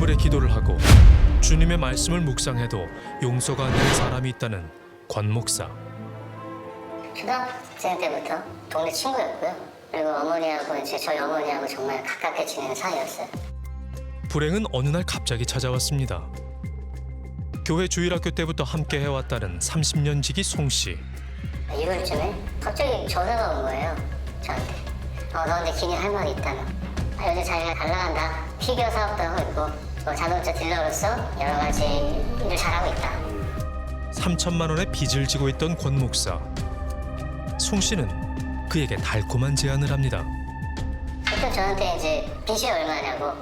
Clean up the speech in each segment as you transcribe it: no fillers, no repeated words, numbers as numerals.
그물에 기도를 하고 주님의 말씀을 묵상해도 용서가 안 되는 사람이 있다는 권 목사. 초등학생 때부터 동네 친구였고요. 그리고 어머니하고 이제 저희 어머니하고 정말 가깝게 지내는 사이였어요. 불행은 어느 날 갑자기 찾아왔습니다. 교회 주일학교 때부터 함께 해왔다는 30년 지기 송 씨. 2월쯤에 갑자기 전화가 온 거예요, 저한테. 너 근데 기니 할 말이 있다며. 요즘 자기가 잘 나간다. 피겨 사업도 하고 있고 자동차 딜러로서 여러 가지 일을 잘하고 있다. 3천만 원의 빚을 지고 있던 권 목사. 송 씨는 그에게 달콤한 제안을 합니다. 그때 저한테 이제 빚이 얼마냐고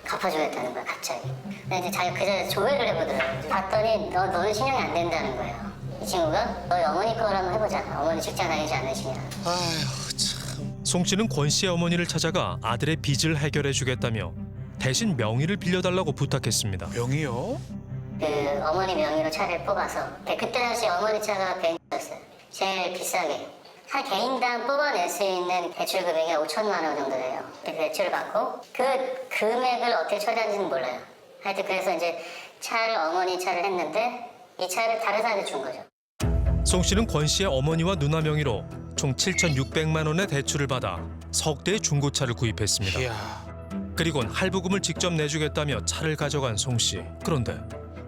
갚아주겠다는 거야, 갑자기. 근데 이제 자기가 그 자리에서 조회를 해보더라고요. 봤더니 너는 신용이 안 된다는 거예요. 이 친구가 너희 어머니 걸 한번 해보자. 어머니 직장 다니지 않으시냐. 아휴 참. 송 씨는 권 씨의 어머니를 찾아가 아들의 빚을 해결해 주겠다며 대신 명의를 빌려달라고 부탁했습니다. 명의요? 그 어머니 명의로 차를 뽑아서 그때 당시 어머니 차가 벤츠였어요. 제일 비싸게. 한 개인당 뽑아낼 수 있는 대출 금액이 5천만 원 정도 돼요. 그 대출을 받고 그 금액을 어떻게 처리하는지는 몰라요. 하여튼 그래서 이제 어머니 차를 했는데 이 차를 다른 사람한테 준 거죠. 송 씨는 권 씨의 어머니와 누나 명의로 총 7,600만 원의 대출을 받아 석 대의 중고차를 구입했습니다. 이야. 그리곤 할부금을 직접 내주겠다며 차를 가져간 송 씨. 그런데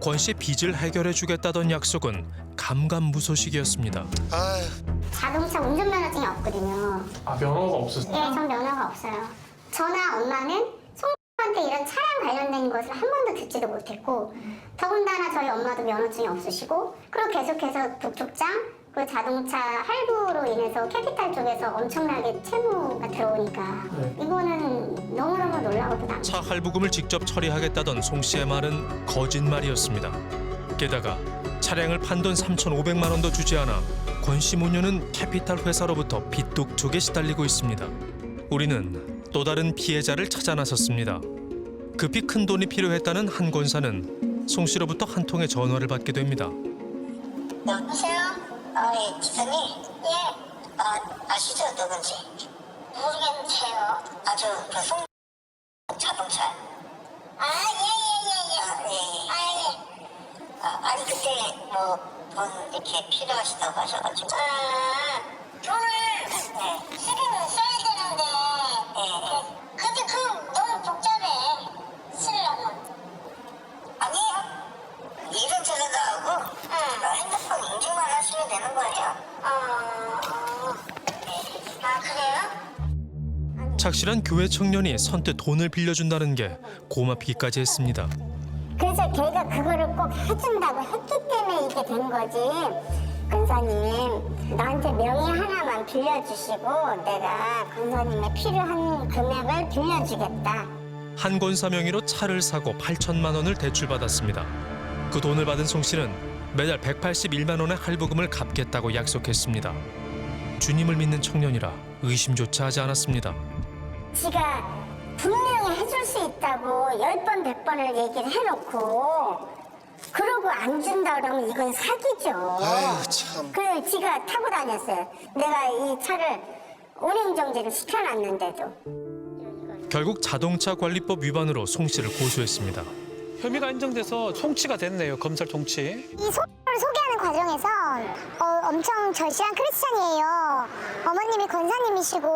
권 씨의 빚을 해결해 주겠다던 약속은 감감무소식이었습니다. 아휴. 자동차 운전면허증이 없거든요. 아, 면허가 없으세요? 네, 전 면허가 없어요. 저나 엄마는 송한테 이런 차량 관련된 것을 한 번도 듣지도 못했고 더군다나 저희 엄마도 면허증이 없으시고 그리고 계속해서 독촉장 그 자동차 할부로 인해서 캐피탈 쪽에서 엄청나게 채무가 들어오니까 이거는 너무너무 놀라워도 남죠. 차 할부금을 직접 처리하겠다던 송 씨의 말은 거짓말이었습니다. 게다가 차량을 판 돈 3,500만 원도 주지 않아 권 씨 모녀는 캐피탈 회사로부터 빚독촉에 시달리고 있습니다. 우리는 또 다른 피해자를 찾아 나섰습니다. 급히 큰 돈이 필요했다는 한 권사는 송 씨로부터 한 통의 전화를 받게 됩니다. 여보세요? 예, 기사님? 예. 아시죠, 누군지? 모르겠는데요. 아주 송 자동차. 아니 그때 돈 이렇게 필요하시다고 하셔가지고. 돈을 쓰기는 써야 되는데. 근데 너무 복잡해. 쓰려면. 아니에요. 일은 제가 다 하고 핸드폰 인증만 하시면 되는 거예요. 그래요? 착실한 교회 청년이 선뜻 돈을 빌려준다는 게 고맙기까지 했습니다. 그래서 걔가 그거를 꼭 해준다고 했기 때문에 이게 된 거지. 권사님, 나한테 명의 하나만 빌려주시고 내가 권사님의 필요한 금액을 빌려주겠다. 한 권사 명의로 차를 사고 8천만 원을 대출받았습니다. 그 돈을 받은 송 씨는 매달 181만 원의 할부금을 갚겠다고 약속했습니다. 주님을 믿는 청년이라 의심조차 하지 않았습니다. 지가 분명히 해줄 수 있다고 10번, 100번을 얘기를 해놓고 그러고 안 준다 그러면 이건 사기죠. 아휴 참. 그래 지가 타고 다녔어요. 내가 이 차를 운행정지를 시켜놨는데도. 결국 자동차 관리법 위반으로 송 씨를 고소했습니다. 혐의가 인정돼서 송치가 됐네요, 검찰 송치. 이 소를 소개하는 과정에서 엄청 절실한 크리스찬이에요. 어머님이 권사님이시고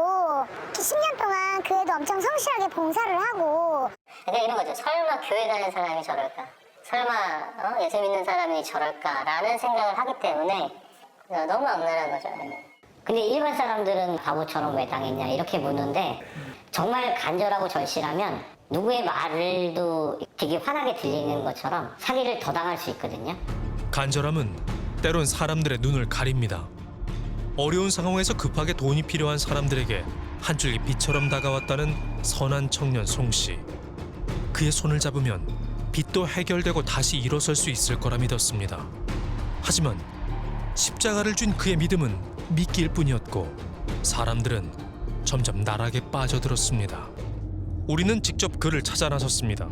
10년 동안 교회도 엄청 성실하게 봉사를 하고. 근데 이런 거죠. 설마 교회 다니는 사람이 저럴까? 설마 예수 믿는 사람이 저럴까라는 생각을 하기 때문에 너무 악랄한 거죠. 근데 일반 사람들은 바보처럼 왜 당했냐 이렇게 묻는데 정말 간절하고 절실하면 누구의 말도 되게 환하게 들리는 것처럼 사기를 더 당할 수 있거든요. 간절함은 때론 사람들의 눈을 가립니다. 어려운 상황에서 급하게 돈이 필요한 사람들에게 한 줄기 빛처럼 다가왔다는 선한 청년 송 씨. 그의 손을 잡으면 빚도 해결되고 다시 일어설 수 있을 거라 믿었습니다. 하지만 십자가를 준 그의 믿음은 미끼일 뿐이었고 사람들은 점점 나락에 빠져들었습니다. 우리는 직접 그를 찾아 나섰습니다.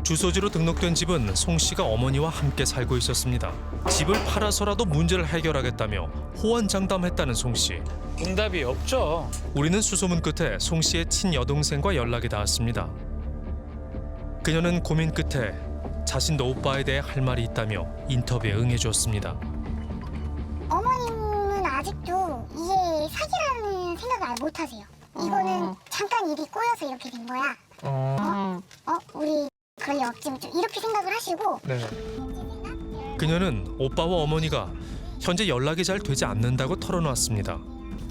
주소지로 등록된 집은 송 씨가 어머니와 함께 살고 있었습니다. 집을 팔아서라도 문제를 해결하겠다며 호언장담했다는 송 씨. 응답이 없죠. 우리는 수소문 끝에 송 씨의 친여동생과 연락이 닿았습니다. 그녀는 고민 끝에 자신도 오빠에 대해 할 말이 있다며 인터뷰에 응해주었습니다. 어머님은 아직도 이게 사기라는 생각을 못 하세요. 이거는 잠깐 일이 꼬여서 이렇게 된 거야. 우리 그럴 리 없지 좀 이렇게 생각을 하시고. 네. 그녀는 오빠와 어머니가 현재 연락이 잘 되지 않는다고 털어놓았습니다.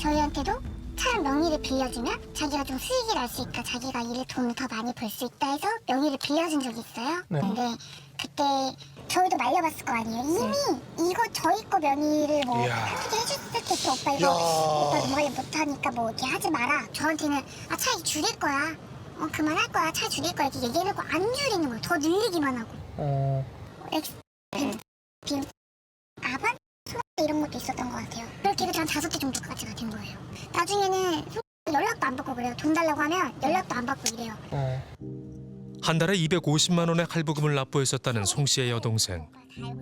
저희한테도 차를 명의를 빌려주면 자기가 좀 수익이 날 수 있다, 자기가 일을 돈을 더 많이 벌 수 있다 해서 명의를 빌려준 적이 있어요. 네. 근데 그때 저희도 말려봤을 거 아니에요. 이미 이거 저희 거 명의를 뭐 이야. 어떻게 해줬을 텐데 오빠 이거 오빠 뭐 못하니까 뭐 이렇게 하지 마라. 저한테는 차 줄일 거야. 그만할 거야. 차 줄일 거야. 이렇게 얘기해놓고 안 줄이는 거예요. 더 늘리기만 하고. 빔, 아반? 이런 것도 있었던 것 같아요. 그렇게 해서 전 5대 정도까지가 된 거예요. 나중에는 연락도 안 받고 그래요. 돈 달라고 하면 연락도 안 받고 이래요. 한 달에 250만 원의 할부금을 납부했었다는 송 씨의 여동생.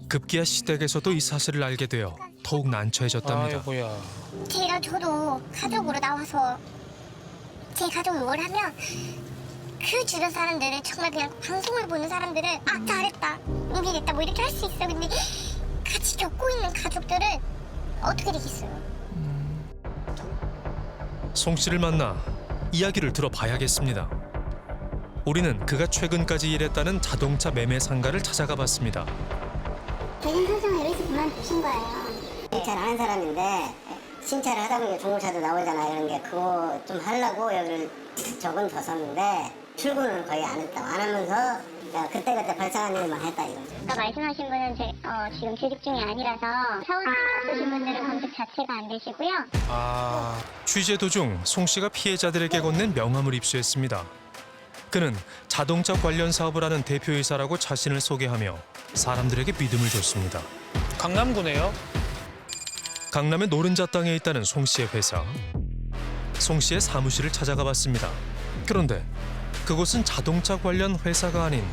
급기야 시댁에서도 이 사실을 알게 되어 더욱 난처해졌답니다. 아이고야. 저도 가족으로 나와서 제 가족을 뭘 하면 그 주변 사람들은 정말 그냥 방송을 보는 사람들은 잘했다, 용기 냈다 뭐 이렇게 할 수 있어. 근데 같이 겪고 있는 가족들은 어떻게 되겠어요? 송 씨를 만나 이야기를 들어봐야겠습니다. 우리는 그가 최근까지 일했다는 자동차 매매 상가를 찾아가 봤습니다. 대전 사장을 여기서 그만두신 거예요. 신차를 하는 사람인데 신차를 하다 보니까 중고차도 나오잖아. 이런 게 그거 좀 하려고 여기를 적은 뒀었는데 출근은 거의 안 했다고. 안 하면서 그때그때 발생한 일만 했다 이거죠. 아까 말씀하신 분은 지금 재직 중이 아니라서 사원 없으신 분들은 검색 자체가 안 되시고요. 취재 도중 송 씨가 피해자들에게 건넨 명함을 입수했습니다. 그는 자동차 관련 사업을 하는 대표이사라고 자신을 소개하며 사람들에게 믿음을 줬습니다. 강남구네요. 강남의 노른자 땅에 있다는 송 씨의 회사. 송 씨의 사무실을 찾아가 봤습니다. 그런데 그곳은 자동차 관련 회사가 아닌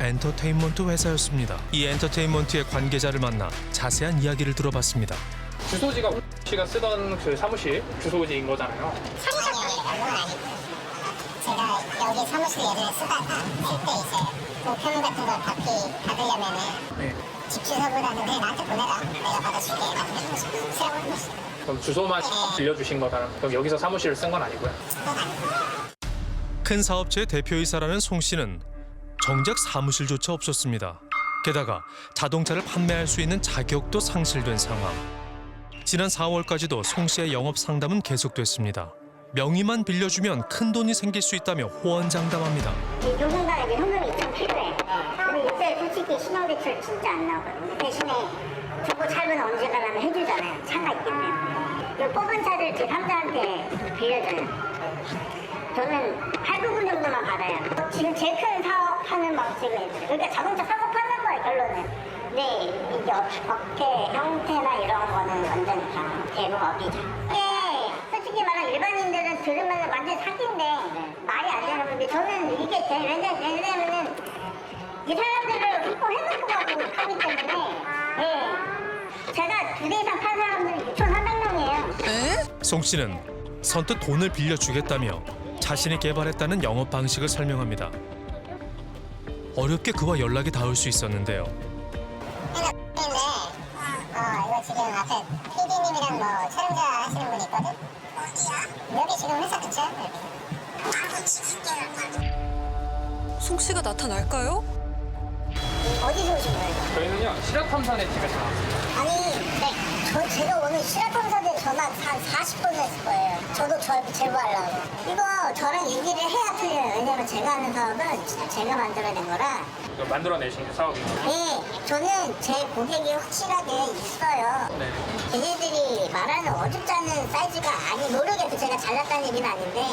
엔터테인먼트 회사였습니다. 이 엔터테인먼트의 관계자를 만나 자세한 이야기를 들어봤습니다. 주소지가 씨가 쓰던 그 사무실 주소지인 거잖아요. 제가 여기 사무실 예전에 쓰다가 그때 이제 우편 같은 거 받으려면은 네. 집 주소보다는 그냥 나한테 보내라. 내가 받아줄게. 쓰라고 했어. 그럼 주소만 빌려주신 거다. 그럼 여기서 사무실을 쓴 건 아니고요. 큰 사업체의 대표이사라는 송 씨는 정작 사무실조차 없었습니다. 게다가 자동차를 판매할 수 있는 자격도 상실된 상황. 지난 4월까지도 송 씨의 영업 상담은 계속됐습니다. 명의만 빌려주면 큰 돈이 생길 수 있다며 호언장담합니다. 누군가에게 현금이 좀 필요해. 근데 요새 솔직히 신용대출 진짜 안 나오거든요. 대신에 중고 찰부는 언제가 가면 해주잖아요. 차가 있기 때문에. 이 뽑은 차를 제3자한테 빌려줘요. 저는 할부금 정도만 받아요. 지금 제일 큰 사업하는 방식을 해줘요. 그러니까 자동차 사고 파는 거예요, 결론은. 근데 이게 업계 형태나 이런 거는 완전 다 대부분 업이죠. 이게 솔직히 말하면 일반인들은 들으면 완전 사기인데 말이 안 되는 건데 저는 이게 왜냐면은 이 사람들을 확보해놓고 가고 하기 때문에 제가 2대 이상 판 사람들은 6,400명이에요. 송 씨는 선뜻 돈을 빌려주겠다며 자신이 개발했다는 영업 방식을 설명합니다. 어렵게 그와 연락이 닿을 수 있었는데요. 이거 지금 앞에 PD님이랑 뭐 촬영자 하시는 분이 있거든? 어디야? 여기 지금 회사 근처야? 송 씨가 나타날까요? 어디서 오신 거예요? 저희는요 실업탐사네 팀에서 나왔습니다. 아니, 제가 오늘 실업검사들 전화 한 40번 했을 거예요. 저도 제보하려고. 이거 저랑 얘기를 해야 틀려요. 왜냐면 제가 하는 사업은 제가 만들어낸 거라. 이거 만들어내신 사업입니다. 네, 저는 제 고객이 확실하게 있어요. 네. 걔네들이 말하는 어줍지 않은 사이즈가 모르겠어. 제가 잘났다는 얘기는 아닌데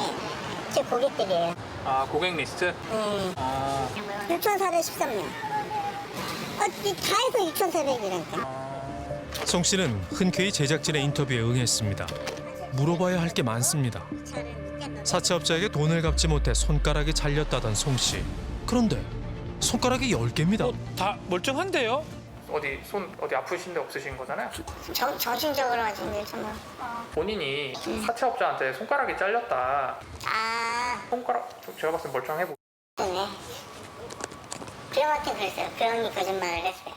제 고객들이에요. 아 고객 리스트? 6,413명. 다 해서 6,400이라니까. 송 씨는 흔쾌히 제작진의 인터뷰에 응했습니다. 물어봐야 할 게 많습니다. 사채업자에게 돈을 갚지 못해 손가락이 잘렸다던 송 씨. 그런데 손가락이 10개입니다. 다 멀쩡한데요? 어디 아프신 데 없으신 거잖아요? 정신적으로 하시는 정말. 본인이 사채업자한테 손가락이 잘렸다. 손가락 제가 봤을 때 멀쩡해 보이네. 형한테 그랬어요. 그 형이 거짓말을 했어요.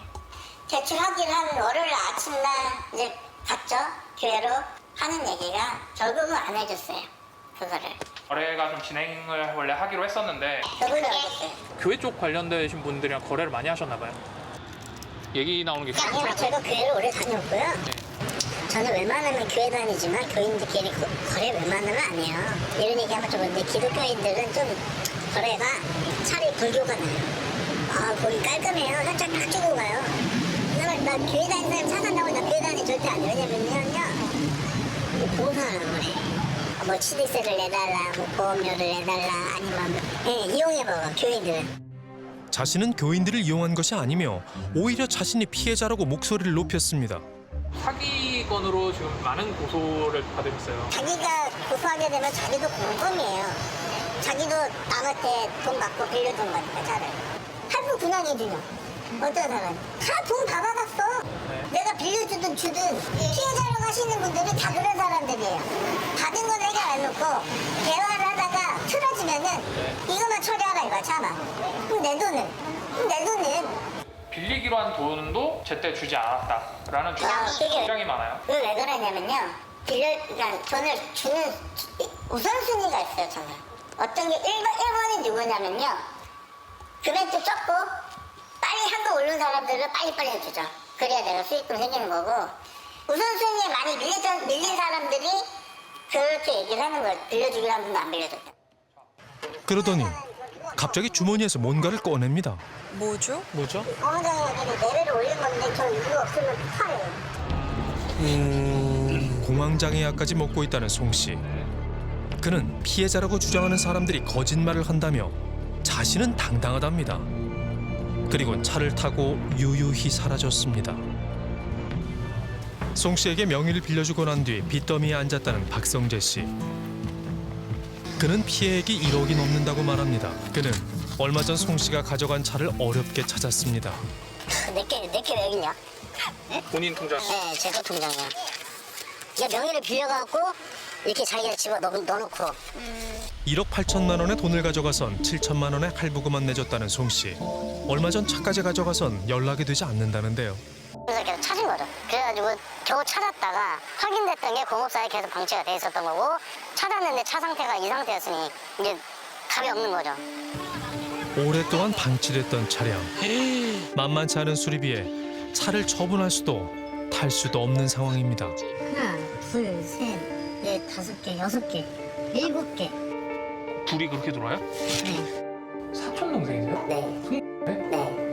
대출 하기로 한 월요일 아침날 이제 갔죠. 교회로 하는 얘기가 결국은 안 해줬어요. 그거를. 거래가 좀 진행을 원래 하기로 했었는데 그걸 알겠어요. 교회 쪽 관련되신 분들이랑 거래를 많이 하셨나 봐요. 얘기 나오는 게 아니요, 제가 교회를 오래 다녔고요. 저는 웬만하면 교회 다니지만 교인들끼리 거래 웬만하면 안 해요. 이런 얘기하면 좀 그런데 기독교인들은 좀 거래가 차라리 불교가 나요. 아, 거기 깔끔해요. 살짝 딱 주고 가요. 그다음에 나 교회 다니는 사람 사산다고 나 교회 다니는 절대 안 해요. 왜냐면요, 봉사하는 거래. 뭐 취득세를 내달라, 뭐 보험료를 내달라, 아니면 이용해 먹어 교인들은. 자신은 교인들을 이용한 것이 아니며 오히려 자신이 피해자라고 목소리를 높였습니다. 사기건으로 지금 많은 고소를 받으셨어요. 자기가 고소하게 되면 자기도 공범이에요. 자기도 남한테 돈 받고 빌려준 거니까 차를. 할부 분양해주냐? 어떤 사람? 다 돈 다 받았어. 내가 빌려주든 주든 피해자라고 하시는 분들은 다 그런 사람들이에요. 받은 건 해결 안 놓고 대화를 하다가 틀어지면은 이것만 처리하라 이거야, 참아. 그럼 내 돈은? 빌리기로 한 돈도 제때 주지 않았다라는 그게 주장이 많아요. 그게 왜 그러냐면요. 그러니까 돈을 주는 우선순위가 있어요, 저는. 어떤 게 1번이 누구냐면요. 금액도 적고 빨리 한도 오른 사람들을 빨리빨리 해주죠. 그래야 내가 수익금 생기는 거고, 우선순위에 많이 밀린 사람들이 그렇게 얘기를 하는 거예요. 빌려주기로 한 분도 안 빌려줬다. 그러더니 갑자기 주머니에서 뭔가를 꺼냅니다. 뭐죠? 뭐죠? 공장에 레벨을 올린 건데 저 이유 없으면 팔아요. 공황장애약까지 먹고 있다는 송 씨. 그는 피해자라고 주장하는 사람들이 거짓말을 한다며 자신은 당당하답니다. 그리고 차를 타고 유유히 사라졌습니다. 송 씨에게 명의를 빌려주고 난 뒤 빚더미에 앉았다는 박성재 씨. 그는 피해액이 1억이 넘는다고 말합니다. 그는 얼마 전 송 씨가 가져간 차를 어렵게 찾았습니다. 내게 왜 여기 있냐? 본인 통장. 네, 제 통장이야. 이게 명의를 빌려갖고 이렇게 자기가 집어 넣어놓고. 1억 8천만 원의 돈을 가져가선 7천만 원의 할부금만 내줬다는 송 씨. 얼마 전 차까지 가져가선 연락이 되지 않는다는데요. 그래서 계속 찾은 거죠. 그래가지고 겨우 찾았다가 확인됐던 게 공업사에 계속 방치가 돼 있었던 거고, 찾았는데 차 상태가 이 상태였으니 이제 답이 없는 거죠. 오랫동안 방치됐던 차량. 만만치 않은 수리비에 차를 처분할 수도 탈 수도 없는 상황입니다. 하나, 둘, 셋, 넷, 5개, 6개, 7개. 둘이 그렇게 들어와요? 네. 사촌 동생이세요? 네. 네.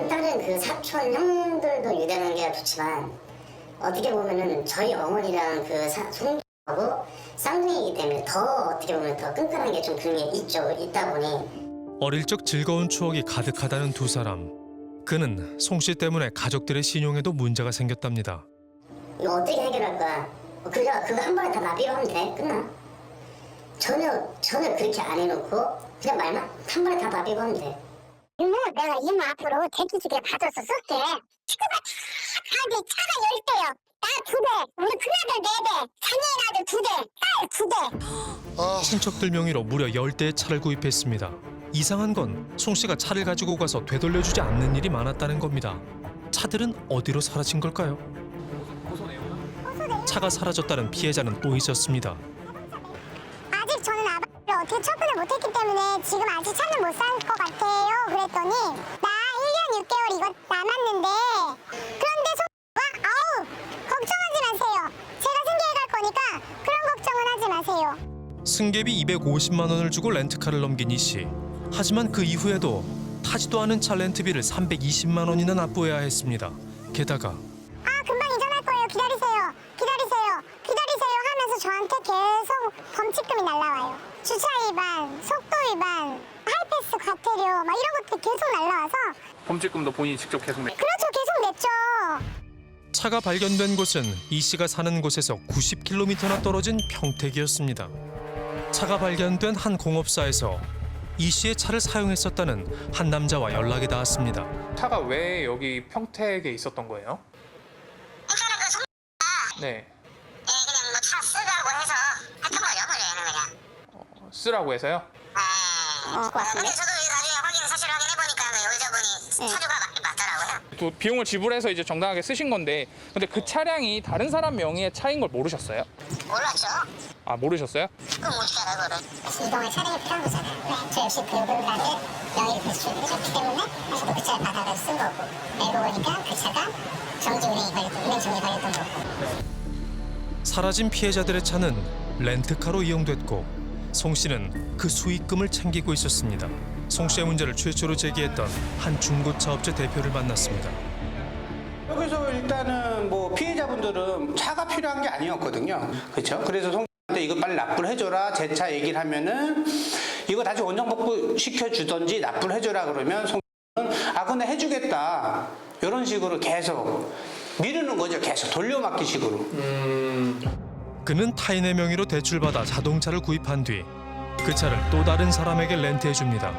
다른 그 사촌 형들도 유대하는 게 좋지만 어떻게 보면은 저희 어머니랑 그 송하고 쌍둥이이기 때문에 더 어떻게 보면 더 끈끈한 게 좀 그런 게 있다 보니. 어릴 적 즐거운 추억이 가득하다는 두 사람. 그는 송 씨 때문에 가족들의 신용에도 문제가 생겼답니다. 이거 어떻게 해결할 거야? 그거 한 번에 다 납입 하면 돼? 끝나? 전혀 그렇게 안 해놓고 그냥 말만 한 번에 다 납입하면 돼. 내가 이모 앞으로 대기지게 받아서 쓸게. 친구가 다 차가 10대요. 나 2대, 우리 큰아들 4대, 자네인 아들 2대, 딸 2대. 친척들 명의로 무려 10대의 차를 구입했습니다. 이상한 건 송 씨가 차를 가지고 가서 되돌려주지 않는 일이 많았다는 겁니다. 차들은 어디로 사라진 걸까요? 차가 사라졌다는 피해자는 또 있었습니다. 아직 저는 아바를 어떻게 처분을 못했기 때문에 지금 아직 차는 못 살 것 같아요. 그랬더니 나 1년 6개월 이거 남았는데, 그런데 소가 아우 걱정하지 마세요. 제가 승계해 갈 거니까 그런 걱정은 하지 마세요. 승계비 250만 원을 주고 렌트카를 넘긴 이 씨. 하지만 그 이후에도 타지도 않은 차 렌트비를 320만 원이나 납부해야 했습니다. 게다가 금방 이전할 거예요. 기다리세요. 하면서 저한테 계속 범칙금이 날라와요. 주차 위반, 속도 위반, 하이패스 과태료 막 이런 것들이 계속 날라와서. 범칙금도 본인이 직접 계속 내. 그렇죠. 계속 냈죠. 차가 발견된 곳은 이 씨가 사는 곳에서 90km나 떨어진 평택이었습니다. 차가 발견된 한 공업사에서 이 씨의 차를 사용했었다는 한 남자와 연락이 닿았습니다. 차가 왜 여기 평택에 있었던 거예요? 그러니까 그 송가 네. 그냥 뭐 차 쓰라고 해서 하여튼 뭐 그냥. 쓰라고 해서요? 근데 저도 나중에 사실 확인해 보니까 차주가 맞더라고요. 또 비용을 지불해서 이제 정당하게 쓰신 건데, 근데 그 차량이 다른 사람 명의의 차인 걸 모르셨어요? 몰랐죠. 아, 모르셨어요? 그럼 어떻게 알아 그거를? 이동할 차량이 필요한 거잖아요. 저 역시 그분한테 명의를 제출했기 때문에 저도 그 차를 받아서 쓴 거고, 알고 보니까 그 차가 정지운행이 걸렸던, 운행 정지 걸렸던 거고. 사라진 피해자들의 차는 렌트카로 이용됐고 송 씨는 그 수익금을 챙기고 있었습니다. 송 씨의 문제를 최초로 제기했던 한 중고차 업체 대표를 만났습니다. 여기서 일단은 뭐 피해자분들은 차가 필요한 게 아니었거든요. 그렇죠? 그래서 송한테 이거 빨리 납부를 해줘라. 제 차 얘기를 하면은 이거 다시 원정 복구 시켜주던지 납부를 해줘라 그러면 송은 아 근데 해주겠다. 이런 식으로 계속 미루는 거죠. 계속 돌려막기식으로. 그는 타인의 명의로 대출받아 자동차를 구입한 뒤 그 차를 또 다른 사람에게 렌트해줍니다.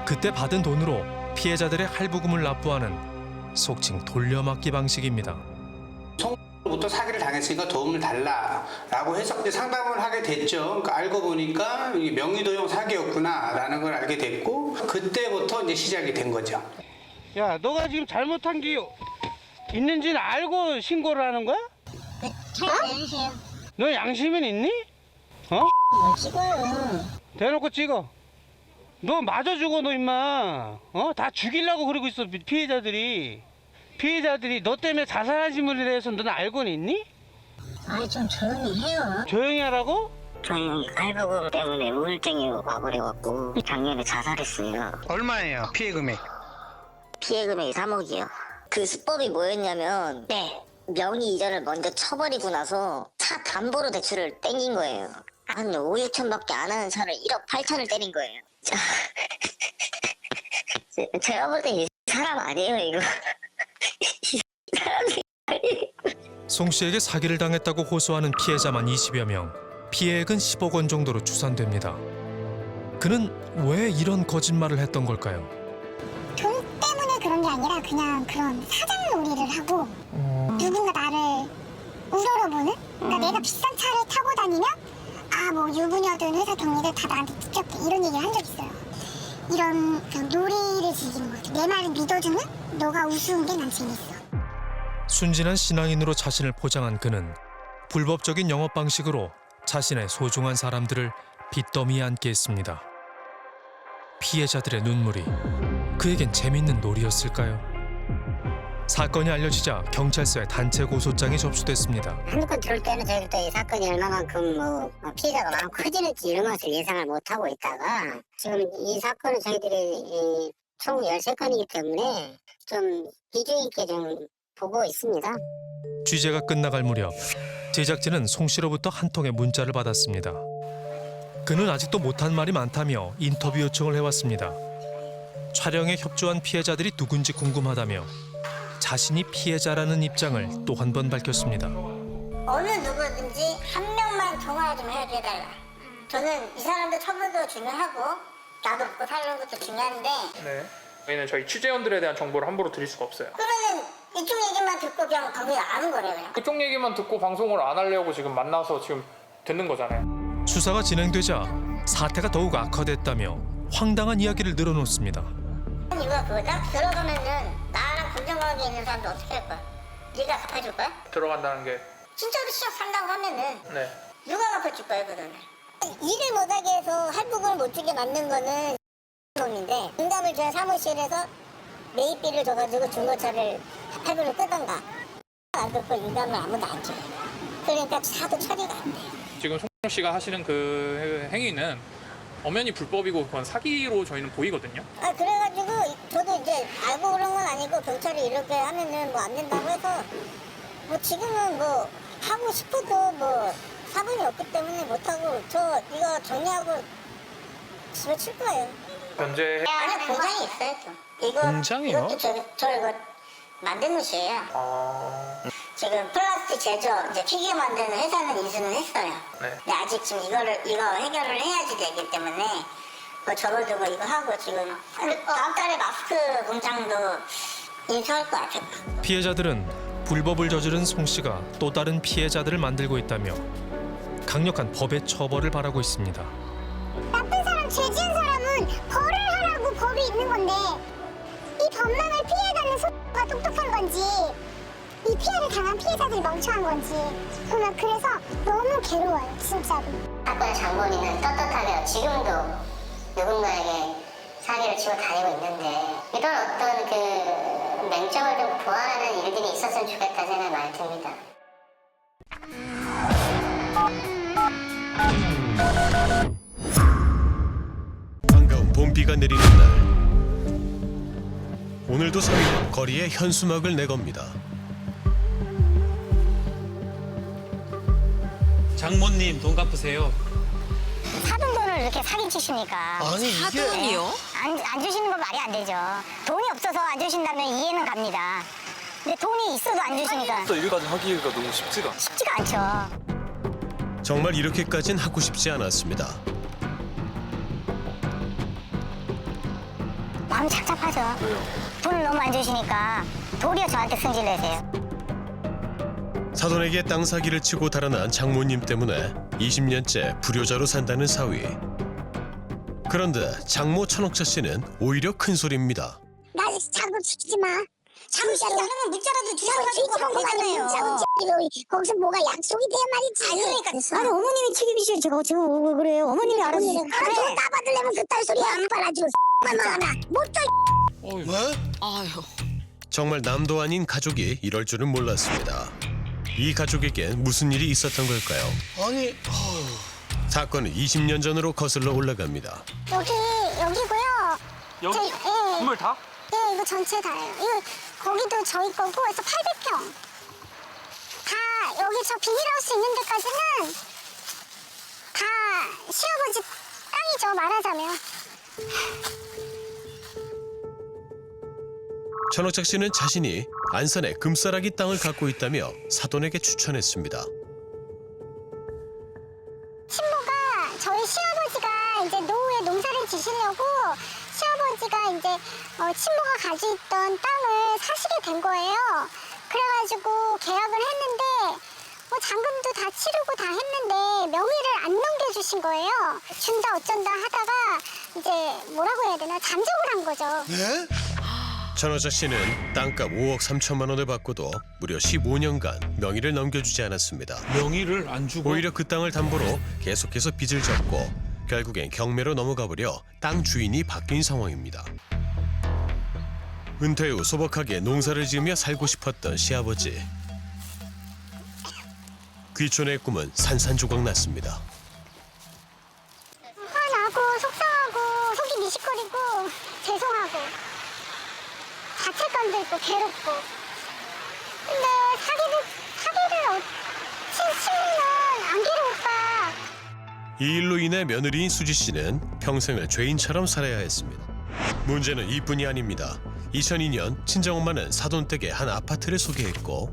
그때 받은 돈으로 피해자들의 할부금을 납부하는 속칭 돌려막기 방식입니다. 부터 사기를 당했으니까 도움을 달라라고 해서 상담을 하게 됐죠. 그러니까 알고 보니까 이게 명의도용 사기였구나라는 걸 알게 됐고 그때부터 이제 시작이 된 거죠. 야, 너가 지금 잘못한 게 있는지는 알고 신고를 하는 거야? 너 양심은 있니? 어? 찍어요. 대놓고 찍어. 너 맞아 죽어, 너 임마. 어? 다 죽이려고 그러고 있어, 피해자들이. 피해자들이 너 때문에 자살하신 분에 대해서 너는 알고는 있니? 아니 좀 조용히 해요. 조용히 하라고? 저희 할부금 때문에 우울증이 와버려갖고 작년에 자살했어요. 얼마예요, 피해 금액? 피해 금액이 3억이요. 그 수법이 뭐였냐면 명의 이전을 먼저 쳐버리고 나서 차 담보로 대출을 땡긴 거예요. 한 5, 6천밖에 안 하는 차를 1억 8천을 때린 거예요. 제가 볼 때 이 사람 아니에요 이거. 이 사람이 아니에요. 송 씨에게 사기를 당했다고 호소하는 피해자만 20여 명, 피해액은 10억 원 정도로 추산됩니다. 그는 왜 이런 거짓말을 했던 걸까요? 돈 때문에 그런 게 아니라 그냥 그런 사장놀이를 하고 누군가 나를 우러러보는? 그러니까 내가 비싼 차를 타고 다니면 아 뭐 유부녀든 회사 동료들 다 나한테 붙잡게 이런 얘기를 한 적 있어요. 이런 그냥 놀이를 즐기는 것 같아. 내 말을 믿어주면 너가 우스운 게 난 재밌어. 순진한 신앙인으로 자신을 포장한 그는 불법적인 영업 방식으로 자신의 소중한 사람들을 빚더미에 앉게 했습니다. 피해자들의 눈물이 그에겐 재밌는 놀이였을까요? 사건이 알려지자 경찰서에 단체 고소장이 접수됐습니다. 한두 들을 때는 저희들 이 사건이 얼마만큼 피해자가 많고 커지는지 이런 것을 예상을 못하고 있다가 지금 이 사건은 저희들이 총 13건이기 때문에 좀 비중 있게 좀 보고 있습니다. 취재가 끝나갈 무렵 제작진은 송 씨로부터 한 통의 문자를 받았습니다. 그는 아직도 못한 말이 많다며 인터뷰 요청을 해왔습니다. 촬영에 협조한 피해자들이 누군지 궁금하다며 자신이 피해자라는 입장을 또 한 번 밝혔습니다. 어느 누구든지 한 명만 통화 좀 해달라. 저는 이 사람들 처벌도 중요하고 나도 먹고 사는 것도 중요한데 네. 저희는 저희 취재원들에 대한 정보를 함부로 드릴 수가 없어요. 그러면은 이쪽 얘기만 듣고 그냥 방송에 안 하는 거래요. 그냥. 그쪽 얘기만 듣고 방송을 안 하려고 지금 만나서 지금 듣는 거잖아요. 수사가 진행되자 사태가 더욱 악화됐다며 황당한 이야기를 늘어놓습니다. 이거 그거다? 들어가면은 나랑 금전관계 있는 사람도 어떻게 할 거야? 네가 갚아줄 거야? 들어간다는 게 진짜로 시작 산다고 하면은 네. 누가 갚아줄 거야 그 돈을? 일을 못하게 해서 할부금을 못 주게 만든 거는 놈인데 응답을 줘야 사무실에서 매입비를 줘가지고 중고차를 할부를 끄던가 안 듣고 응답을 아무도 안 줘요. 그러니까 차도 처리가 안 돼요. 지금 송 씨가 하시는 그 행위는 엄연히 불법이고 그건 사기로 저희는 보이거든요. 그래가지고 저도 이제 알고 그런 건 아니고 경찰이 이렇게 하면은 뭐 안 된다고 해서 뭐 지금은 뭐 하고 싶어도 뭐 사본이 없기 때문에 못하고 저 이거 정리하고 집에 칠 거예요. 현재 아니 공장이 있어요 또. 이거 공장이요? 이것도 저 이거 만드는 곳이에요. 지금 플라스틱 제조 이제 피규어 만드는 회사는 인수는 했어요. 네. 근데 아직 지금 이거 해결을 해야지 되기 때문에 뭐 접어두고 이거 하고 지금 다음 달에 마스크 공장도 인수할 것 같아요. 피해자들은 불법을 저지른 송 씨가 또 다른 피해자들을 만들고 있다며 강력한 법의 처벌을 바라고 있습니다. 나쁜 사람, 죄 지은 사람은 벌을 하라고 법이 있는 건데 이 법만 가 똑똑한 건지 이 피해를 당한 피해자들이 멍청한 건지 정말 그래서 너무 괴로워요 진짜로. 사건의 장본인은 떳떳하게 지금도 누군가에게 사기를 치고 다니고 있는데 이런 어떤 그 맹점을 좀 보완하는 일들이 있었으면 좋겠다 생각이 많이 듭니다. 반가운 봄비가 내리는 날. 오늘도 서울은 거리에 현수막을 내겁니다. 장모님 돈 갚으세요. 사돈 돈을 이렇게 사기치시니까 아니 이게 사돈이요? 안 주시는 건 말이 안 되죠. 돈이 없어서 안 주신다면 이해는 갑니다. 근데 돈이 있어도 안 주시니까 이거까지 하기가 너무 쉽지가 않아. 쉽지가 않죠. 정말 이렇게까진 하고 싶지 않았습니다. 마음 착잡하죠. 왜요? 돈을 너무 안 주시니까 도리어 저한테 승질 내세요. 사돈에게 땅 사기를 치고 달아난 장모님 때문에 20년째 불효자로 산다는 사위. 그런데 장모 천옥자 씨는 오히려 큰 소리입니다. 나 자금 지키지 마. 자금 시키려면 문자라도 주셔가지고 되잖아요. 거기서 뭐가 약속이 돼야 말이지. 그러니까. 아니 어머님이 책임이셔. 제가 왜 그래요? 어머님이 알아서. 돈 나받으려면 그딴 소리 안 빨아줘. 하나 못줘. 왜? 아유. 정말 남도 아닌 가족이 이럴 줄은 몰랐습니다. 이 가족에겐 무슨 일이 있었던 걸까요? 아니 사건은 20년 전으로 거슬러 올라갑니다. 여기고요. 여기 예. 건물 다? 예, 이거 전체 다예요. 이거 거기도 저희 거고 해서 800평. 다 여기 저 비닐하우스 있는 데까지는 다 시아버지 땅이죠 말하자면. 천옥자 씨는 자신이 안산에 금싸라기 땅을 갖고 있다며 사돈에게 추천했습니다. 친모가 저희 시아버지가 이제 노후에 농사를 지시려고 시아버지가 이제 친모가 가지고 있던 땅을 사시게 된 거예요. 그래가지고 계약을 했는데 잔금도 다 치르고 다 했는데 명의를 안 넘겨주신 거예요. 준다 어쩐다 하다가 이제 뭐라고 해야 되나 잠적을 한 거죠. 네? 천옥자 씨는 땅값 5억 3천만 원을 받고도 무려 15년간 명의를 넘겨주지 않았습니다. 명의를 안 주고. 오히려 그 땅을 담보로 계속해서 빚을 졌고 결국엔 경매로 넘어가 버려 땅 주인이 바뀐 상황입니다. 은퇴 후 소박하게 농사를 지으며 살고 싶었던 시아버지. 귀촌의 꿈은 산산조각 났습니다. 화나고 속상하고 속이 미식거리고 죄송하고 자책감도 있고 괴롭고. 근데 사기를 치면 안 괴로울까. 이 일로 인해 며느리인 수지 씨는 평생을 죄인처럼 살아야 했습니다. 문제는 이뿐이 아닙니다. 2002년 친정엄마는 사돈댁에 한 아파트를 소개했고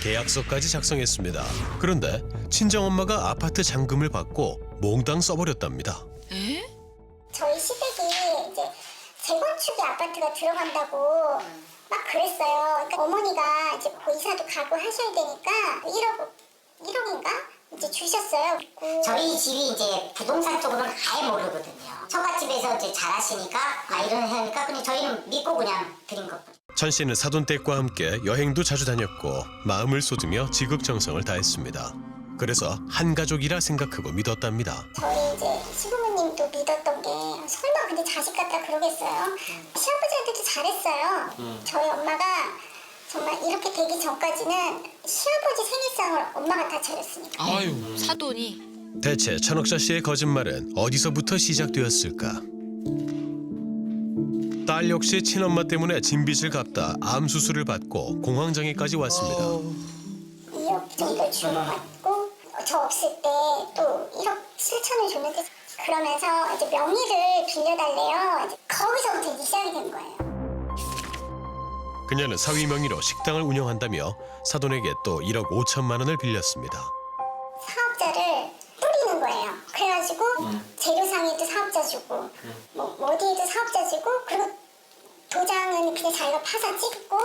계약서까지 작성했습니다. 그런데 친정엄마가 아파트 잔금을 받고 몽땅 써버렸답니다. 에? 저희 시댁이 이제 재건축의 아파트가 들어간다고 막 그랬어요. 그러니까 어머니가 이제 이사도 가고 하셔야 되니까 1억인가 이제 주셨어요. 저희 집이 이제 부동산 쪽으로는 아예 모르거든요. 처갓집에서 이제 잘하시니까 이러니까 그냥 저희는 믿고 그냥 드린 거거든요. 천 씨는 사돈댁과 함께 여행도 자주 다녔고 마음을 쏟으며 지극정성을 다했습니다. 그래서 한 가족이라 생각하고 믿었답니다. 저희 이제 시부모님도 믿었던 게 설마 근데 자식 같다 그러겠어요. 시아버지한테도 잘했어요. 저희 엄마가 정말 이렇게 되기 전까지는 시아버지 생일상을 엄마가 다 차렸으니까. 아유. 사돈이. 대체 천옥자 씨의 거짓말은 어디서부터 시작되었을까? 딸 역시 친엄마 때문에 진빚을 갚다 암 수술을 받고 공황장애까지 왔습니다. 2억 정도 주고받고 저 없을 때 또 1억 7천을 줬는데 그러면서 이제 명의를 빌려달래요. 이제 거기서부터 이제 시작이 된 거예요. 그녀는 사위 명의로 식당을 운영한다며 사돈에게 또 1억 5천만 원을 빌렸습니다. 사업자를 뿌리는 거예요. 그래가지고 재료상에도 사업자 주고 뭐 어디에도 사업자 주고 그리고 도장은 그냥 자기가 파서 찍고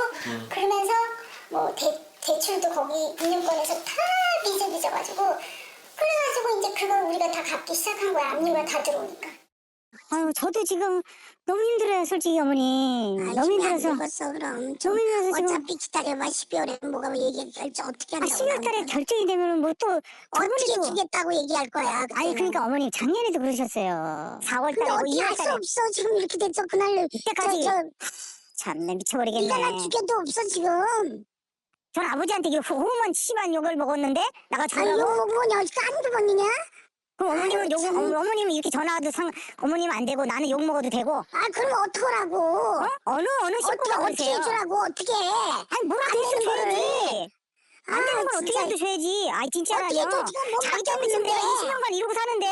그러면서 뭐 대출도 거기 금융권에서 다 빚을 빚어가지고 그래가지고 이제 그걸 우리가 다 갚기 시작한 거야. 압류가 다 들어오니까. 아유, 저도 지금 너무 힘들어요, 솔직히 어머니. 너무 힘들어서. 죽었어 그럼. 너무 힘들어서 지금. 어차피 기다려봐 12월에 뭐가 얘기 결정 어떻게 아, 한다고. 10월달에 결정이 되면은 뭐 또 어떻게 저번에도. 주겠다고 얘기할 거야. 그때는. 아니 그러니까 어머니 작년에도 그러셨어요. 4월달에 근데 뭐 어떻게 할 수 2월달에. 없어 지금 이렇게 됐어 그날. 이때까지. 참내 미쳐버리겠네. 네가 나 죽여도 없어 지금. 전 아버지한테 호만 심한 욕을 먹었는데 나가 아니 전화하고. 욕 뭐냐 어디서 한두 번이냐? 그럼 어머님은 아유, 참. 어머님은 이렇게 전화와도 어머님은 안 되고 나는 욕 먹어도 되고. 아 그럼 어떡하라고. 어느 식구가 어떻게 그러세요? 해주라고 어떻게 해. 아니 뭐라도 안 했으면 되는 거를. 줘야지. 안 되는 건 어떻게 진짜. 해도 줘야지. 아이 진짜라뇨. 어떻게 또 지금 몸 자기 때문에 지금 내가 바뀌었는데. 20년간 이러고 사는데.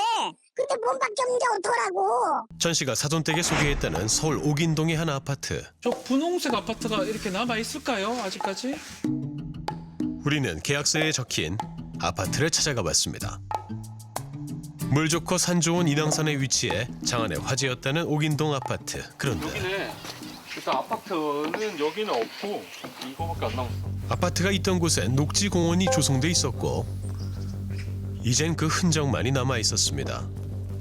근데 몸밖에 없는데 어떡하라고. 전 씨가 사돈댁에 소개했다는 서울 옥인동의 한 아파트. 저 분홍색 아파트가 이렇게 남아 있을까요? 아직까지? 우리는 계약서에 적힌 아파트를 찾아가 봤습니다. 물 좋고 산 좋은 인왕산에 위치해 장안의 화제였다는 옥인동 아파트. 그런데 여기네. 일단 아파트는 여기는 없고 이거밖에 안 남았어. 아파트가 있던 곳엔 녹지공원이 조성돼 있었고 이젠 그 흔적만이 남아 있었습니다.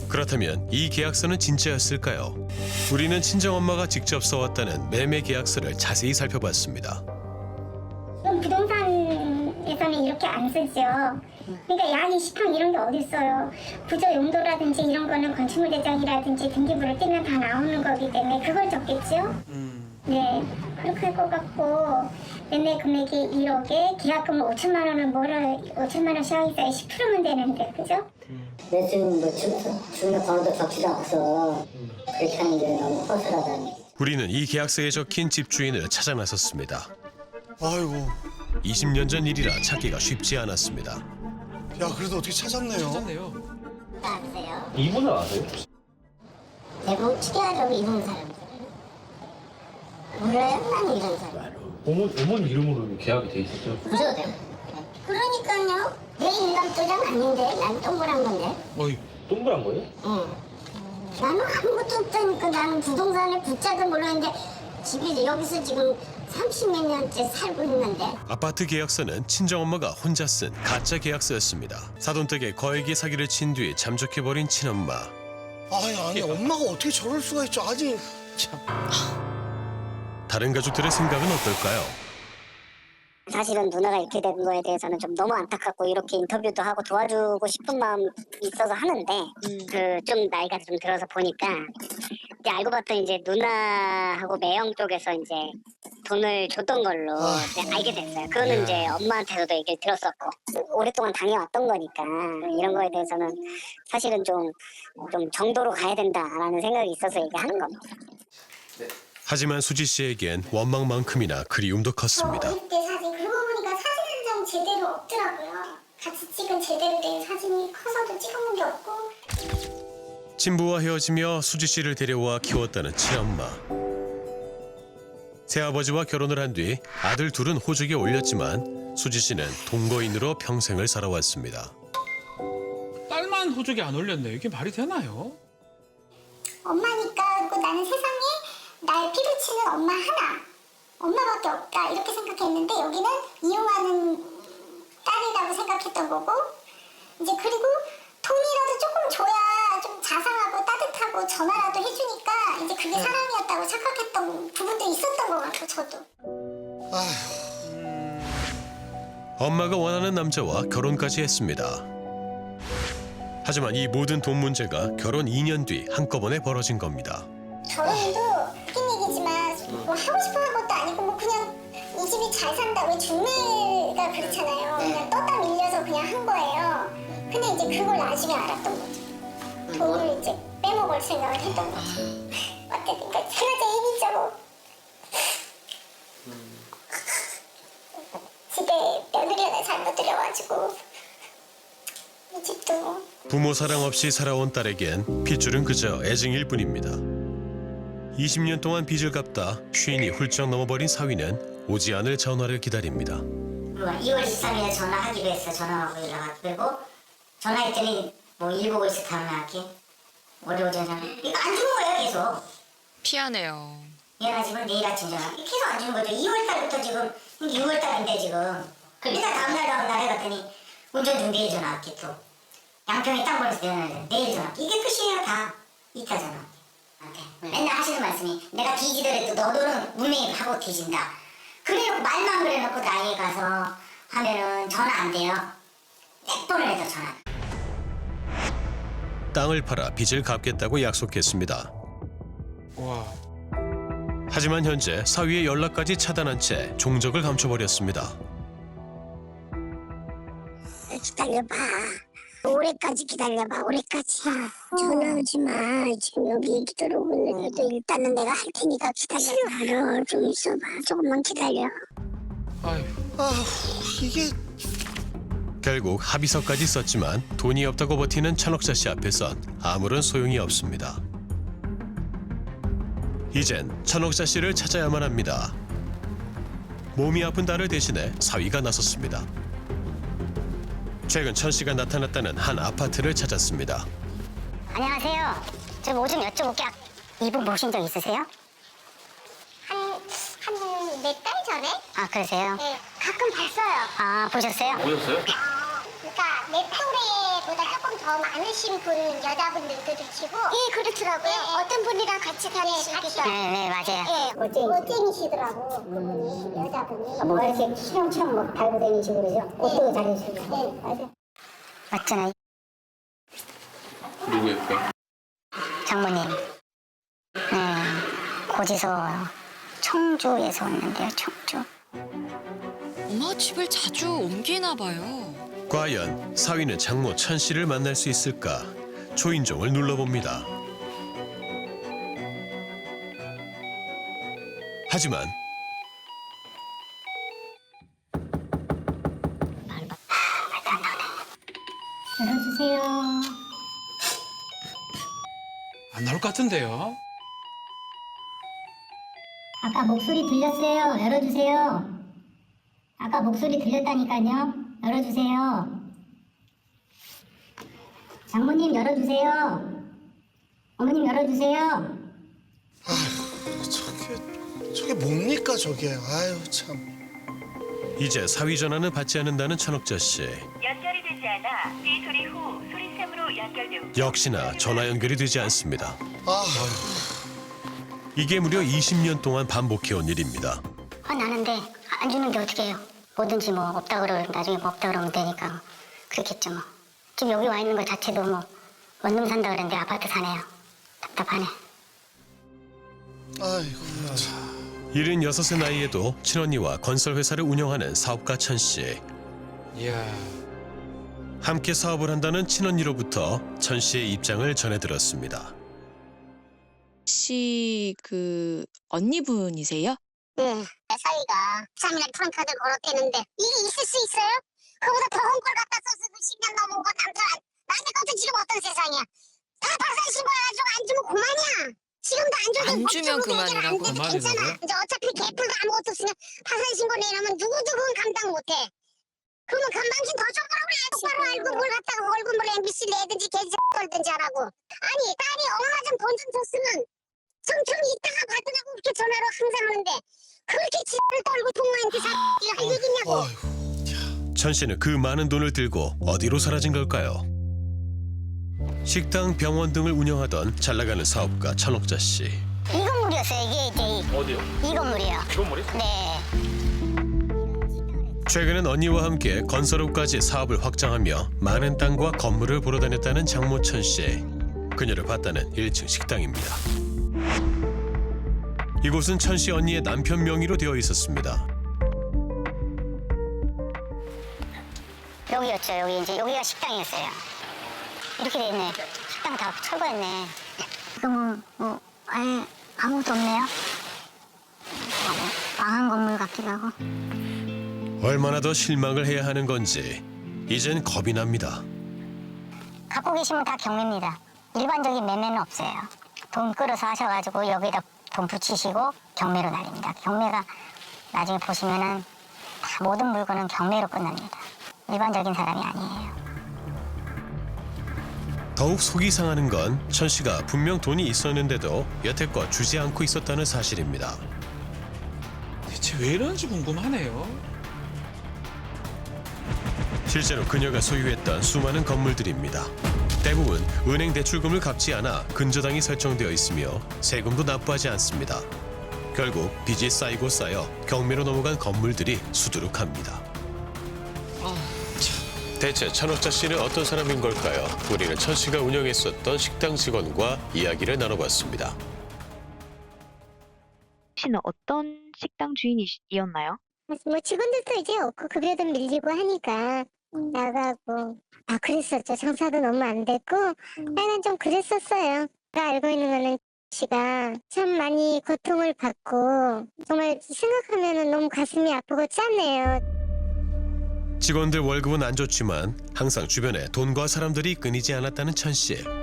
그렇다면 이 계약서는 진짜였을까요? 우리는 친정엄마가 직접 써왔다는 매매 계약서를 자세히 살펴봤습니다. 그럼 부동산에서는 이렇게 안 쓰죠. 그러니까 양이 시판 이런 게 어딨어요. 구조 용도라든지 이런 거는 건축물 제작이라든지 등기부를 떼면 다 나오는 거기 때문에 그걸 적겠죠. 네, 그렇게 할 것 같고 매매 금액이 1억에 계약금을 5천만 원을 5천만 원씩 하기사에 10%면 되는데 그죠? 매수 뭐 주민의 번호도 적지도 않고서 그렇게 하는 게 너무 허술하다니. 우리는 이 계약서에 적힌 집주인을 찾아 나섰습니다. 아이고. 20년 전 일이라 찾기가 쉽지 않았습니다. 야, 그래도 어떻게 찾았네요. 찾았네요. 아세요? 이분을 아세요? 대부분 취재하려고 입은 사람들. 몰라요? 난 이런 사람. 어머니 이름으로 계약이 돼 있었죠? 보셔도 돼요. 그러니까요. 내 인감도장 아닌데 난 동그란 건데. 어이, 동그란 거예요? 응. 나는 아무것도 없다니까. 나는 부동산에 붙자도 몰랐는데 집이 여기서 지금 30몇 년째 살고 있는데. 아파트 계약서는 친정엄마가 혼자 쓴 가짜 계약서였습니다. 사돈댁에 거액의 사기를 친 뒤 잠적해버린 친엄마. 아니, 엄마가 어떻게 저럴 수가 있죠? 아직 참. 다른 가족들의 생각은 어떨까요? 사실은 누나가 이렇게 된 거에 대해서는 좀 너무 안타깝고 이렇게 인터뷰도 하고 도와주고 싶은 마음 있어서 하는데 그 좀 나이가 좀 들어서 보니까 이제 알고 봤더니 이제 누나하고 매형 쪽에서 이제 돈을 줬던 걸로 이제 알게 됐어요. 그거는 이제 엄마한테서도 얘기를 들었었고 오랫동안 당해왔던 거니까 이런 거에 대해서는 사실은 좀 정도로 가야 된다라는 생각이 있어서 얘기하는 겁니다. 하지만 수지 씨에겐 원망만큼이나 그리움도 컸습니다. 어릴 때 사진 그러고 보니까 사진 한 장 제대로 없더라고요. 같이 찍은 제대로 된 사진이 커서도 찍어본 게 없고. 친부와 헤어지며 수지 씨를 데려와 키웠다는 친엄마. 새아버지와 결혼을 한 뒤 아들 둘은 호적에 올렸지만 수지 씨는 동거인으로 평생을 살아왔습니다. 딸만 호적에 안 올렸네요. 이게 말이 되나요? 엄마니까 그 나는 세상에 날 피부치는 엄마 하나, 엄마밖에 없다 이렇게 생각했는데 여기는 이용하는 딸이라고 생각했던 거고 이제 그리고 돈이라도 조금 줘야 좀 자상하고 따뜻하고 전화라도 해주니까 이제 그게 사랑이었다고 착각했던 부분도 있었던 것 같고 저도. 엄마가 원하는 남자와 결혼까지 했습니다. 하지만 이 모든 돈 문제가 결혼 2년 뒤 한꺼번에 벌어진 겁니다. 결혼도 웃긴 얘기지만 뭐 하고 싶어 한 것도 아니고 뭐 그냥 이 집이 잘 산다 왜 중매가 그렇잖아요. 그냥 떴다 밀려서 그냥 한 거예요. 근데 이제 그걸 나중에 알았던 거죠. 돈을 이제 빼먹을 생각을 했던 거죠. 어쨌든 제가 제 얘기죠. 집에 며느리 하나 잘못 들여가지고 이 집도 부모 사랑 없이 살아온 딸에겐 핏줄은 그저 애증일 뿐입니다. 20년 동안 빚을 갚다 쉰이 훌쩍 넘어버린 사위는 오지 않을 전화를 기다립니다. 2월 13일에 전화하기로 했어. 전화하고 연락. 그리고 전화했더니 뭐 일 보고 있을 다음에 할게. 월요 전화. 이거 안 주는 거예요 계속. 피하네요. 얘가 지금 내일 아침 전화. 계속 안 주는 거죠. 2월 달부터 지금 6월 달인데 지금. 일단 다음날 해봤더니 운전 중 내일 전화 할게 또. 양평에 땅 벌어서 내일 전화. 이게 끝이에요 다. 이따 전화. 맨날 하시는 말씀이 내가 뒤지더라도 너도는 분명히 하고 뒤진다. 그래놓고 말만 그래놓고 나이에 가서 하면은 전화 안 돼요. 몇 번을 해도 전화. 땅을 팔아 빚을 갚겠다고 약속했습니다. 와. 하지만 현재 사위의 연락까지 차단한 채 종적을 감춰버렸습니다. 기다려봐. 올해까지 기다려봐. 올해까지. 전화하지 마. 지금 여기 얘기 들어오고 있는데도 일단은 내가 할 테니까 기다려. 좀 있어봐. 조금만 기다려. 아유. 아휴, 이게 결국 합의서까지 썼지만 돈이 없다고 버티는 천옥자 씨 앞에선 아무런 소용이 없습니다. 이젠 천옥자 씨를 찾아야만 합니다. 몸이 아픈 딸을 대신해 사위가 나섰습니다. 최근 천 씨가 나타났다는 한 아파트를 찾았습니다. 안녕하세요. 저 뭐 좀 여쭤볼게요. 이분 보신 적 있으세요? 한 몇 달 전에? 아 그러세요? 네, 가끔 봤어요. 아 보셨어요? 보셨어요? 그러니까 내 또래보다 조금 더 많으신 분 여자분들도 치고 예 그렇더라고요. 어떤 분이랑 같이 다니시기도 네 맞아요. 예 멋쟁이시더라고 그분이 여자분이 뭐 이렇게 시험처럼 막 달고 다니시고 그러죠? 옷도 잘 입으시고. 네 맞아요. 맞잖아요. 누구였어요? 장모님. 네 고지서 청주에서 왔는데요. 청주. 엄마 집을 자주 옮기나 봐요. 과연 사위는 장모 천 씨를 만날 수 있을까? 초인종을 눌러봅니다. 하지만 열어주세요. 안 나올 것 같은데요. 아까 목소리 들렸어요. 열어주세요. 아까 목소리 들렸다니까요. 열어주세요. 장모님 열어주세요. 어머님 열어주세요. 저게 뭡니까 저게? 아유 참. 이제 사위 전화는 받지 않는다는 천옥자 씨. 연결이 되지 않아 삐 소리 후 소리샘으로 연결되고 역시나 전화 연결이 되지 않습니다. 아, 이게 무려 20년 동안 반복해온 일입니다. 나는데 안 주는 게 어떻게 해요? 뭐든지 뭐 없다 그러고 나중에 뭐 없다 그러면 되니까 그렇겠죠 뭐. 지금 여기 와 있는 것 자체도 뭐 원룸 산다 그랬는데 아파트 사네요. 답답하네. 아이고 참. 76의 나이에도 친언니와 건설회사를 운영하는 사업가 천 씨. 이야. 함께 사업을 한다는 친언니로부터 천 씨의 입장을 전해 들었습니다. 혹시 그 언니분이세요? 네. 내 사위가 3일날 프랑카드 걸었대는데 이게 있을 수 있어요? 그보다 더 큰 걸 갖다 써서 10년 넘은 거 남편 나한테 것도 지금 어떤 세상이야. 다 박살 신고해가지고 안 주면 그만이야. 지금도 안 줘도 안 주면 법적으로 해결 안 그만이라고? 돼도 괜찮아. 그만이라고요? 이제 어차피 개뿔도 아무것도 없으면 박살 신고 내려면 누구는 감당 못해. 그러면 건방진 더 줘보라고 그래. 똑바로 알고 뭘 갖다가 월급을 MBC 내든지 개지 걸든지 하라고. 아니 딸이 엄마 좀 돈 좀 줬으면 성처럼 이따가 받으라고 그렇게 전화로 항상 하는데 그렇게 지를 떨고 동무한테 할 얘기냐고. 천 씨는 그 많은 돈을 들고 어디로 사라진 걸까요? 식당, 병원 등을 운영하던 잘나가는 사업가 천옥자 씨. 이 건물이었어요. 이게 이제 어디요? 이 건물이요. 이 건물이? 네. 최근엔 언니와 함께 건설업까지 사업을 확장하며 많은 땅과 건물을 보러 다녔다는 장모 천 씨. 그녀를 봤다는 1층 식당입니다. 이곳은 천 씨 언니의 남편 명의로 되어 있었습니다. 여기였죠. 여기 이제 여기가 식당이었어요. 이렇게 돼 있네. 식당 다 철거했네. 지금은 뭐 아예 아무것도 없네요. 망한 건물 같기도 하고. 얼마나 더 실망을 해야 하는 건지 이젠 겁이 납니다. 갖고 계시면 다 경매입니다. 일반적인 매매는 없어요. 돈 끌어서 하셔가지고 여기다 돈 붙이시고 경매로 날립니다. 경매가 나중에 보시면은 다 모든 물건은 경매로 끝납니다. 일반적인 사람이 아니에요. 더욱 속이 상하는 건 천 씨가 분명 돈이 있었는데도 여태껏 주지 않고 있었다는 사실입니다. 대체 왜 이런지 궁금하네요. 실제로 그녀가 소유했던 수많은 건물들입니다. 대부분 은행 대출금을 갚지 않아 근저당이 설정되어 있으며 세금도 납부하지 않습니다. 결국 빚이 쌓이고 쌓여 경매로 넘어간 건물들이 수두룩합니다. 대체 천옥자 씨는 어떤 사람인 걸까요? 우리는 천 씨가 운영했었던 식당 직원과 이야기를 나눠봤습니다. 씨는 어떤 식당 주인이었나요? 뭐 직원들도 이제 없고 급여도 밀리고 하니까 나가고 그랬었죠. 장사도 너무 안 됐고 나는 좀 그랬었어요. 제가 알고 있는 거는 씨가 참 많이 고통을 받고 정말 생각하면 너무 가슴이 아프고 짠해요. 직원들 월급은 안 좋지만 항상 주변에 돈과 사람들이 끊이지 않았다는 천 씨. 해외여행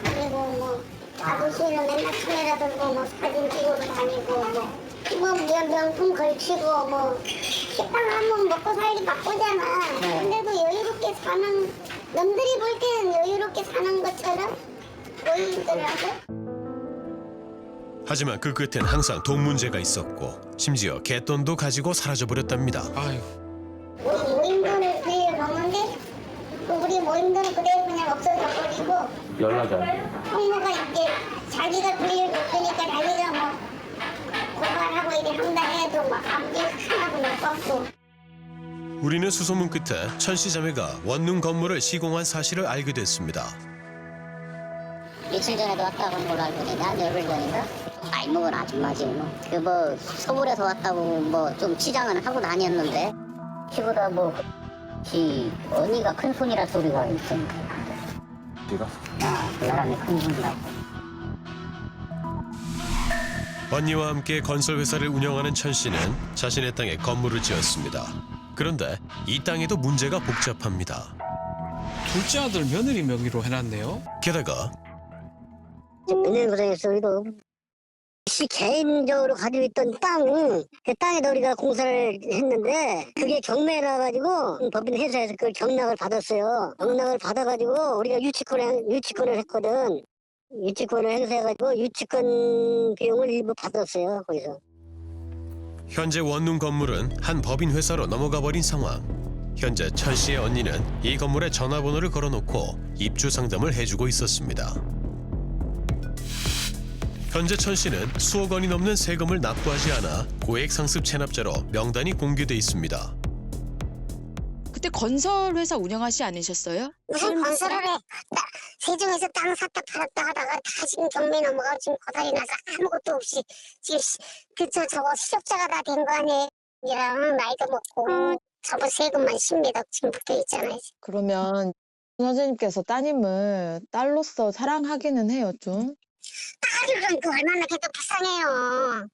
다니고 뭐 아버지는 맨날 카메라 들고 뭐 사진 찍으러 다니고 뭐 명품 걸치고 뭐 식당 한번 먹고 살기 바쁘잖아. 근데도 여유롭게 사는 남들이 볼 때는 여유롭게 사는 것처럼 보이더라고. 하지만 그 끝엔 항상 돈 문제가 있었고 심지어 갯돈도 가지고 사라져버렸답니다. 우리 모임돈을 그대로 넣는데 우리 모임돈은 그대로 그냥 없어져 버리고 연락이 안 돼. 형무가 이제 자기가 빌려줬으니까 자기가 뭐 고발하고 이래 한다 해도 막 아무리 하나도 못 받고. 우리는 수소문 끝에 천 씨 자매가 원룸 건물을 시공한 사실을 알게 됐습니다. 며칠 전에도 왔다고 한 걸로 알고 있는데 한 열흘 전인가? 많이 먹은 아줌마지 뭐. 그 뭐 서울에서 왔다고 뭐 좀 치장은 하고 다녔는데 키보다 뭐 언니가 큰 손이라 소리가 있던데. 네가? 그 사람이 큰 손이라고. 언니와 함께 건설회사를 운영하는 천 씨는 자신의 땅에 건물을 지었습니다. 그런데 이 땅에도 문제가 복잡합니다. 둘째 아들 며느리 명의로 해놨네요. 게다가 은행 고생했어. 우리도 씨 개인적으로 가지고 있던 땅, 그 땅에다 우리가 공사를 했는데 그게 경매에 나와가지고 법인 회사에서 그걸 경락을 받았어요. 경락을 받아가지고 우리가 유치권을 했거든. 유치권을 행사해가지고 유치권 비용을 일부 받았어요. 거기서. 현재 원룸 건물은 한 법인 회사로 넘어가 버린 상황. 현재 천 씨의 언니는 이 건물에 전화번호를 걸어놓고 입주 상담을 해주고 있었습니다. 현재 천 씨는 수억 원이 넘는 세금을 납부하지 않아 고액 상습 체납자로 명단이 공개돼 있습니다. 그때 건설회사 운영하지 않으셨어요? 무슨 건설을 해. 세종에서 땅 샀다 팔았다 하다가 다 지금 경매 넘어가 지금 고달이 나서 아무것도 없이 지금 저거 실업자가 다 된 거 아니에요. 나이도 먹고 저번 세금만 10몇 억 지금 붙어 있잖아요. 그러면 선생님께서 따님을 딸로서 사랑하기는 해요, 좀? 딸이랑 그 얼마나 걔도 불쌍해요.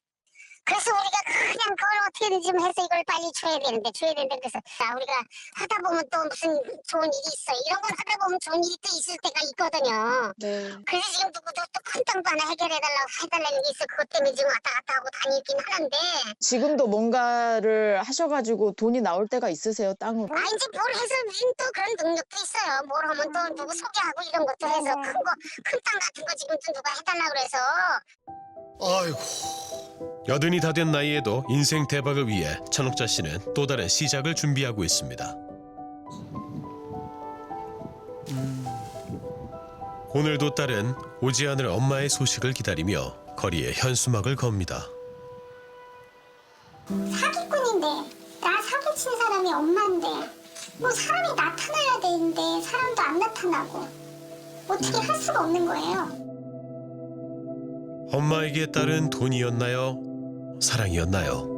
그래서 우리가 그냥 그걸 어떻게든 좀 해서 이걸 빨리 줘야 되는데 그래서 우리가 하다 보면 또 무슨 좋은 일이 있어. 이런 걸 하다 보면 좋은 일이 또 있을 때가 있거든요. 네. 그래서 지금 누구도 또 큰 땅도 하나 해달라는 게 있어. 그것 때문에 지금 왔다 갔다 하고 다니긴 하는데. 지금도 뭔가를 하셔가지고 돈이 나올 때가 있으세요, 땅으로? 이제 뭘 해서 지금 또 그런 능력도 있어요. 뭘 하면 또 누구 소개하고 이런 것도 해서 큰 땅 같은 거 지금 또 누가 해달라고 그래서. 아이고. 여든이 다 된 나이에도 인생 대박을 위해 천옥자 씨는 또 다른 시작을 준비하고 있습니다. 오늘도 딸은 오지 않을 엄마의 소식을 기다리며 거리에 현수막을 겁니다. 사기꾼인데 나 사기친 사람이 엄마인데 뭐 사람이 나타나야 되는데 사람도 안 나타나고 어떻게 할 수가 없는 거예요. 엄마에게 딸은 돈이었나요? 사랑이었나요?